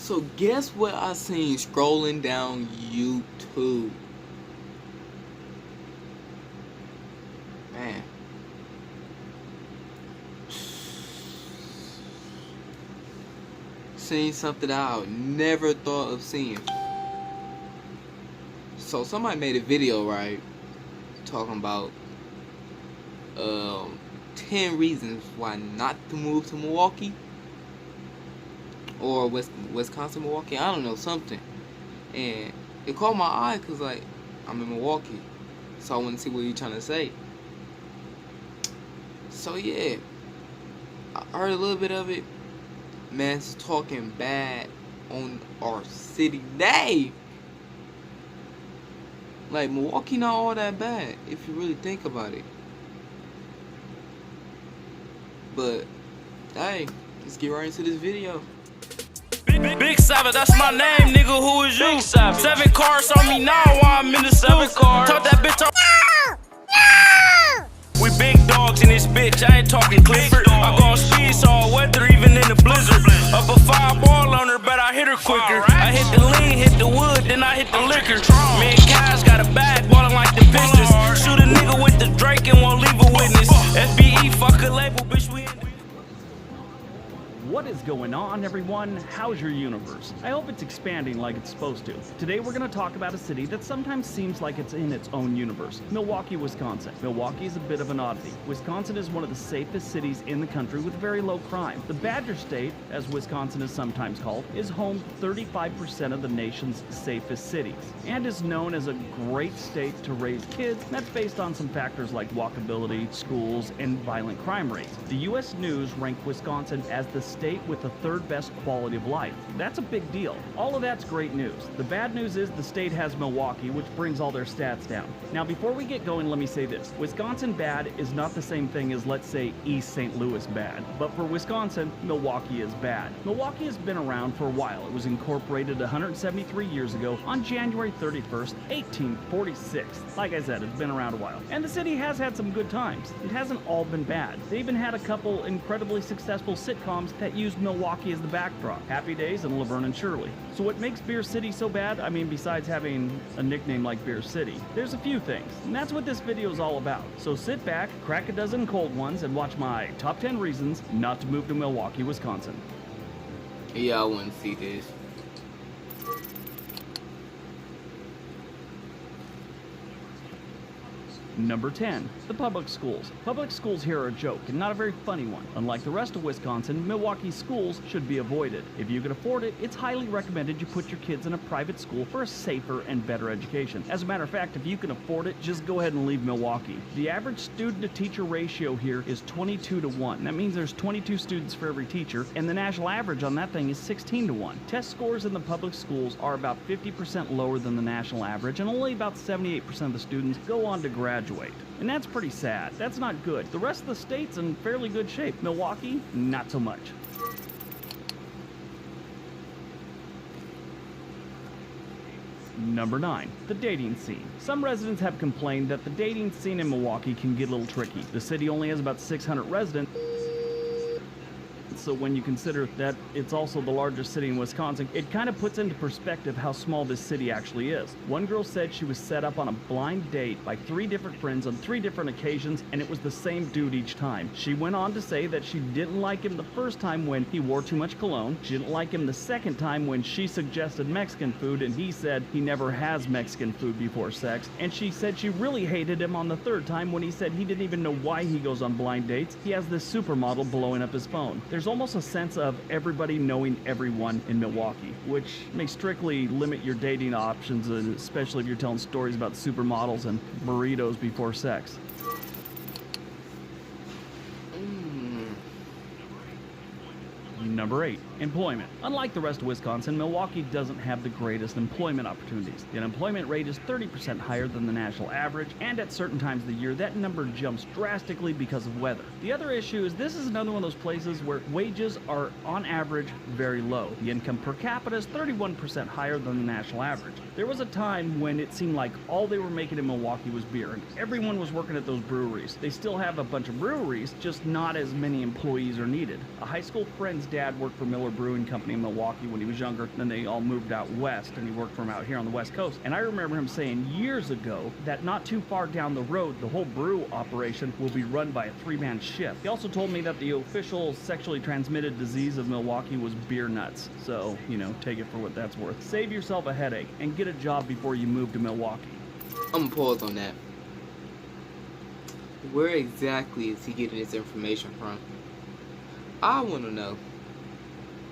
So guess what I seen scrolling down YouTube? Man. Seen something I never thought of seeing. So somebody made a video, right? Talking about 10 reasons why not to move to Milwaukee. Or Wisconsin, Milwaukee, I don't know, something. And it caught my eye because, like, I'm in Milwaukee. So I want to see what you're trying to say. So, yeah. I heard a little bit of it. Man's talking bad on our city name. Like, Milwaukee not all that bad, if you really think about it. But, hey, let's get right into this video. Big Savage, that's my name, nigga. Who is you? 7 cars on me now while I'm in the 7 car. Talk that bitch on. No! We big dogs in this bitch. I ain't talking Clifford. I go on speed, so all weather, even in the blizzard. Up a 5 ball on her, but I hit her quicker. I hit the lean, hit the wood, then I hit the liquor. Me and Cash got a bag, ballin' like the Pistons. Shoot a nigga with the Drake and won't leave a witness. FBE, fuck a label, bitch. We in. What is going on, everyone? How's your universe? I hope it's expanding like it's supposed to. Today we're going to talk about a city that sometimes seems like it's in its own universe. Milwaukee, Wisconsin. Milwaukee is a bit of an oddity. Wisconsin is one of the safest cities in the country with very low crime. The Badger State, as Wisconsin is sometimes called, is home to 35% of the nation's safest cities, and is known as a great state to raise kids. That's based on some factors like walkability, schools, and violent crime rates. The U.S. News ranked Wisconsin as the state with the 3rd best quality of life. That's a big deal. All of that's great news. The bad news is the state has Milwaukee, which brings all their stats down. Now, before we get going, let me say this. Wisconsin bad is not the same thing as, let's say, East St. Louis bad. But for Wisconsin, Milwaukee is bad. Milwaukee has been around for a while. It was incorporated 173 years ago on January 31st, 1846. Like I said, it's been around a while. And the city has had some good times. It hasn't all been bad. They even had a couple incredibly successful sitcoms that used Milwaukee as the backdrop. Happy Days and Laverne and Shirley. So what makes Beer City so bad? I mean, besides having a nickname like Beer City, there's a few things. And that's what this video is all about. So sit back, crack a dozen cold ones, and watch my top 10 reasons not to move to Milwaukee, Wisconsin. Yeah, I want to see this. Number 10, the public schools. Public schools here are a joke, and not a very funny one. Unlike the rest of Wisconsin, Milwaukee's schools should be avoided. If you can afford it, it's highly recommended you put your kids in a private school for a safer and better education. As a matter of fact, if you can afford it, just go ahead and leave Milwaukee. The average student-to-teacher ratio here is 22 to 1. That means there's 22 students for every teacher, and the national average on that thing is 16 to 1. Test scores in the public schools are about 50% lower than the national average, and only about 78% of the students go on to graduate. And that's pretty sad. That's not good. The rest of the state's in fairly good shape. Milwaukee, not so much. Number 9, the dating scene. Some residents have complained that the dating scene in Milwaukee can get a little tricky. The city only has about 600 residents. So when you consider that it's also the largest city in Wisconsin, it kind of puts into perspective how small this city actually is. One girl said she was set up on a blind date by 3 different friends on 3 different occasions, and it was the same dude each time. She went on to say that she didn't like him the first time when he wore too much cologne. She didn't like him the second time when she suggested Mexican food and he said he never has Mexican food before sex. And she said she really hated him on the 3rd time when he said he didn't even know why he goes on blind dates. He has this supermodel blowing up his phone. There's almost a sense of everybody knowing everyone in Milwaukee, which may strictly limit your dating options, especially if you're telling stories about supermodels and burritos before sex. Number 8, employment. Unlike the rest of Wisconsin, Milwaukee doesn't have the greatest employment opportunities. The unemployment rate is 30% higher than the national average, and at certain times of the year, that number jumps drastically because of weather. The other issue is this is another one of those places where wages are, on average, very low. The income per capita is 31% higher than the national average. There was a time when it seemed like all they were making in Milwaukee was beer, and everyone was working at those breweries. They still have a bunch of breweries, just not as many employees are needed. A high school friend's dad dad worked for Miller Brewing Company in Milwaukee when he was younger. Then they all moved out west, and he worked for him out here on the West Coast. And I remember him saying years ago that not too far down the road, the whole brew operation will be run by a 3-man shift. He also told me that the official sexually transmitted disease of Milwaukee was beer nuts. So, you know, take it for what that's worth. Save yourself a headache and get a job before you move to Milwaukee. I'm gonna pause on that. Where exactly is he getting this information from? I want to know.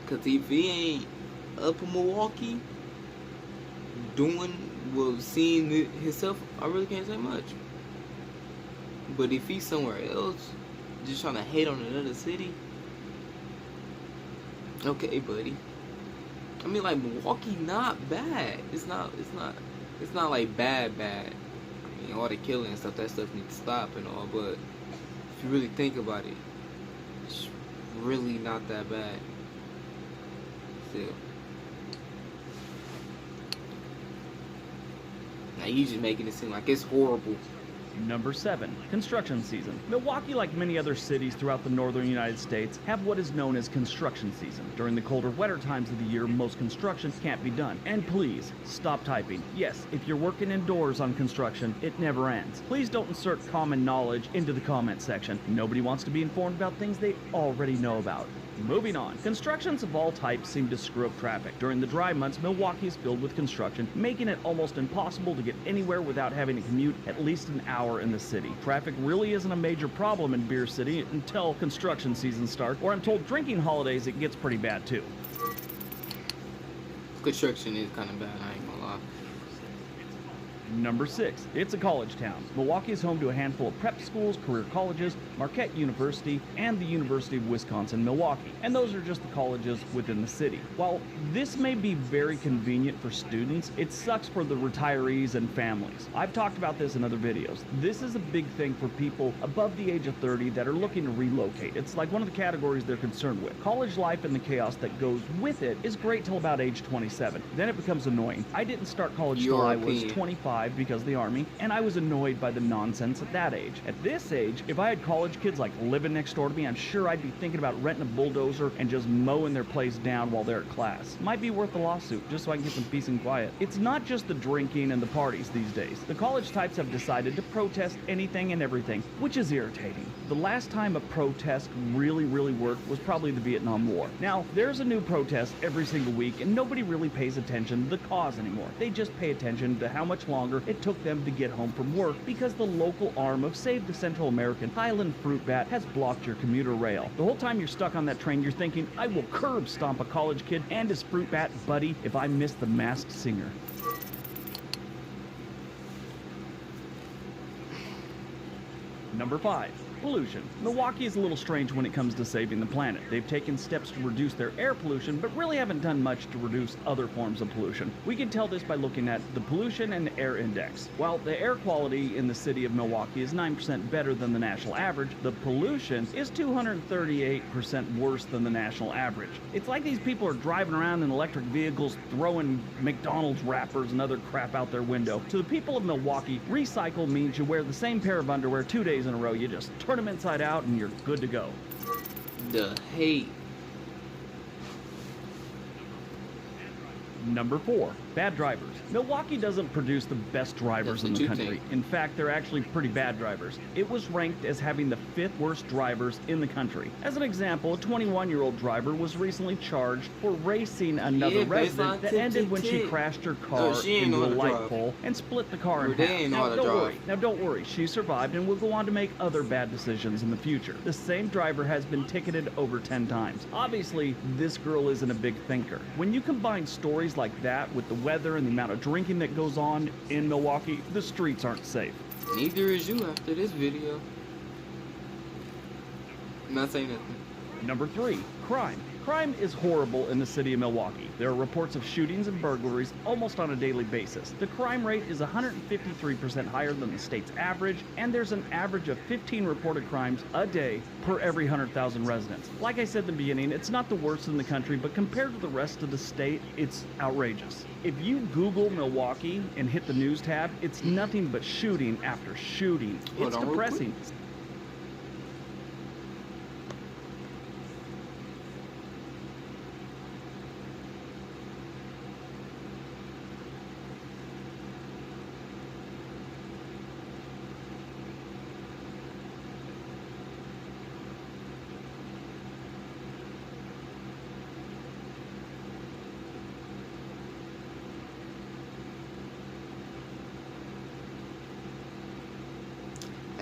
Because if he ain't up in Milwaukee doing, well, seeing himself, I really can't say much. But if he's somewhere else, just trying to hate on another city, okay, buddy. I mean, like, Milwaukee not bad. It's not like bad. I mean, all the killing and stuff, that stuff needs to stop and all, but if you really think about it, it's really not that bad. Still. Now you just making it seem like it's horrible. Number 7, construction season. Milwaukee, like many other cities throughout the northern United States, have what is known as construction season. During the colder, wetter times of the year, most construction can't be done. And please, stop typing. Yes, if you're working indoors on construction, it never ends. Please don't insert common knowledge into the comment section. Nobody wants to be informed about things they already know about. Moving on. Constructions of all types seem to screw up traffic. During the dry months, Milwaukee is filled with construction, making it almost impossible to get anywhere without having to commute at least an hour in the city. Traffic really isn't a major problem in Beer City until construction season starts, or I'm told drinking holidays it gets pretty bad too. Construction is kind of bad, I ain't gonna lie. Number 6, it's a college town. Milwaukee is home to a handful of prep schools, career colleges, Marquette University, and the University of Wisconsin-Milwaukee. And those are just the colleges within the city. While this may be very convenient for students, it sucks for the retirees and families. I've talked about this in other videos. This is a big thing for people above the age of 30 that are looking to relocate. It's like one of the categories they're concerned with. College life and the chaos that goes with it is great till about age 27. Then it becomes annoying. I didn't start college till I was 25 because of the Army, and I was annoyed by the nonsense at that age. At this age, if I had college kids like living next door to me, I'm sure I'd be thinking about renting a bulldozer and just mowing their place down while they're at class. Might be worth a lawsuit, just so I can get some peace and quiet. It's not just the drinking and the parties these days. The college types have decided to protest anything and everything, which is irritating. The last time a protest really worked was probably the Vietnam War. Now, there's a new protest every single week, and nobody really pays attention to the cause anymore. They just pay attention to how much longer it took them to get home from work because the local arm of Save the Central American Highland Fruit Bat has blocked your commuter rail. The whole time you're stuck on that train, you're thinking, I will curb stomp a college kid and his fruit bat buddy if I miss the Masked Singer. Number 5. Pollution. Milwaukee is a little strange when it comes to saving the planet. They've taken steps to reduce their air pollution, but really haven't done much to reduce other forms of pollution. We can tell this by looking at the pollution and air index. While the air quality in the city of Milwaukee is 9% better than the national average, the pollution is 238% worse than the national average. It's like these people are driving around in electric vehicles, throwing McDonald's wrappers and other crap out their window. To the people of Milwaukee, recycle means you wear the same pair of underwear 2 days in a row. You just turn them inside out and you're good to go. The hate. Number 4, bad drivers. Milwaukee doesn't produce the best drivers in the country. In fact, they're actually pretty bad drivers. It was ranked as having the 5th worst drivers in the country. As an example, a 21-year-old driver was recently charged for racing another resident that ended when she crashed her car into a light pole and split the car in half. Now don't worry, she survived and will go on to make other bad decisions in the future. The same driver has been ticketed over 10 times. Obviously, this girl isn't a big thinker. When you combine stories like that with the weather and the amount of drinking that goes on in Milwaukee, the streets aren't safe. Neither is you after this video. I'm not saying nothing. Number 3, crime. Crime is horrible in the city of Milwaukee. There are reports of shootings and burglaries almost on a daily basis. The crime rate is 153% higher than the state's average, and there's an average of 15 reported crimes a day per every 100,000 residents. Like I said in the beginning, it's not the worst in the country, but compared to the rest of the state, it's outrageous. If you Google Milwaukee and hit the news tab, it's nothing but shooting after shooting. It's depressing.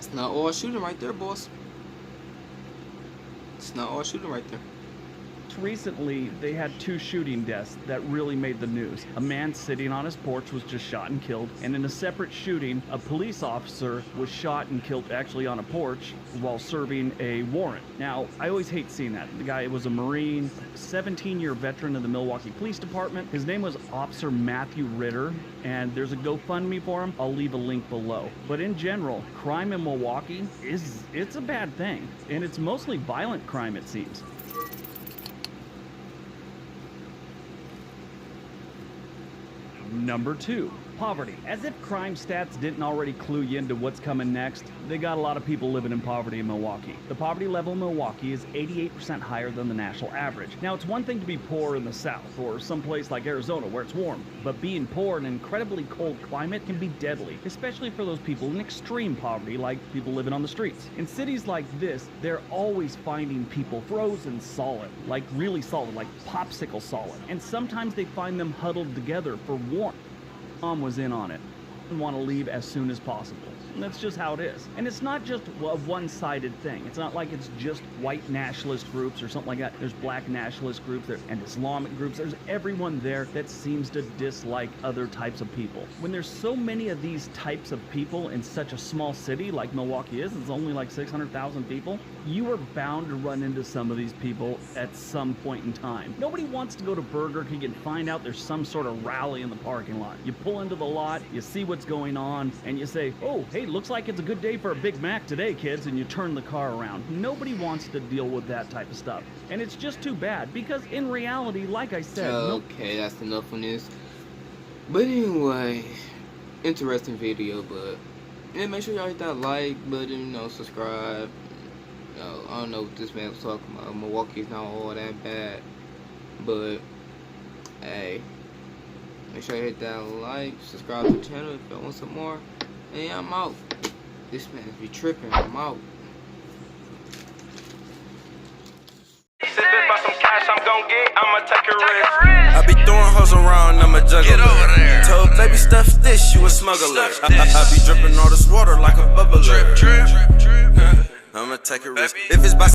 It's not all shooting right there, boss. It's not all shooting right there. Recently, they had 2 shooting deaths that really made the news. A man sitting on his porch was just shot and killed, and in a separate shooting, a police officer was shot and killed actually on a porch while serving a warrant. Now, I always hate seeing that. The guy was a Marine, 17-year veteran of the Milwaukee Police Department. His name was Officer Matthew Ritter, and there's a GoFundMe for him. I'll leave a link below. But in general, crime in Milwaukee it's a bad thing, and it's mostly violent crime, it seems. Number 2, poverty. As if crime stats didn't already clue you into what's coming next, they got a lot of people living in poverty in Milwaukee. The poverty level in Milwaukee is 88% higher than the national average. Now, it's one thing to be poor in the South or someplace like Arizona where it's warm, but being poor in an incredibly cold climate can be deadly, especially for those people in extreme poverty like people living on the streets. In cities like this, they're always finding people frozen solid, like really solid, like popsicle solid, and sometimes they find them huddled together for warmth. Mom was in on it and want to leave as soon as possible. And that's just how it is. And it's not just a one-sided thing. It's not like it's just white nationalist groups or something like that. There's black nationalist groups and Islamic groups. There's everyone there that seems to dislike other types of people. When there's so many of these types of people in such a small city like Milwaukee is, it's only like 600,000 people, you are bound to run into some of these people at some point in time. Nobody wants to go to Burger King and find out there's some sort of rally in the parking lot. You pull into the lot, you see what's going on, and you say, oh, hey, looks like it's a good day for a Big Mac today, kids, and you turn the car around. Nobody wants to deal with that type of stuff. And it's just too bad, because in reality, like I said... Okay, that's enough on this. But anyway, interesting video, but... yeah, make sure y'all hit that like button, you know, subscribe. You know, I don't know what this man was talking about. Milwaukee's not all that bad. But, hey... make sure you hit that like, subscribe to the channel if you want some more. And I'm out. This man's be tripping. I'm out. Sipping by some cash I'm gon' get, I'ma take a risk. I be throwing hoes around, I'm a juggler. Get over there. Told baby stuff this, you a smuggler. I be dripping all this water like a bubbler. Drip, drip, drip. I'ma take a risk. If it's by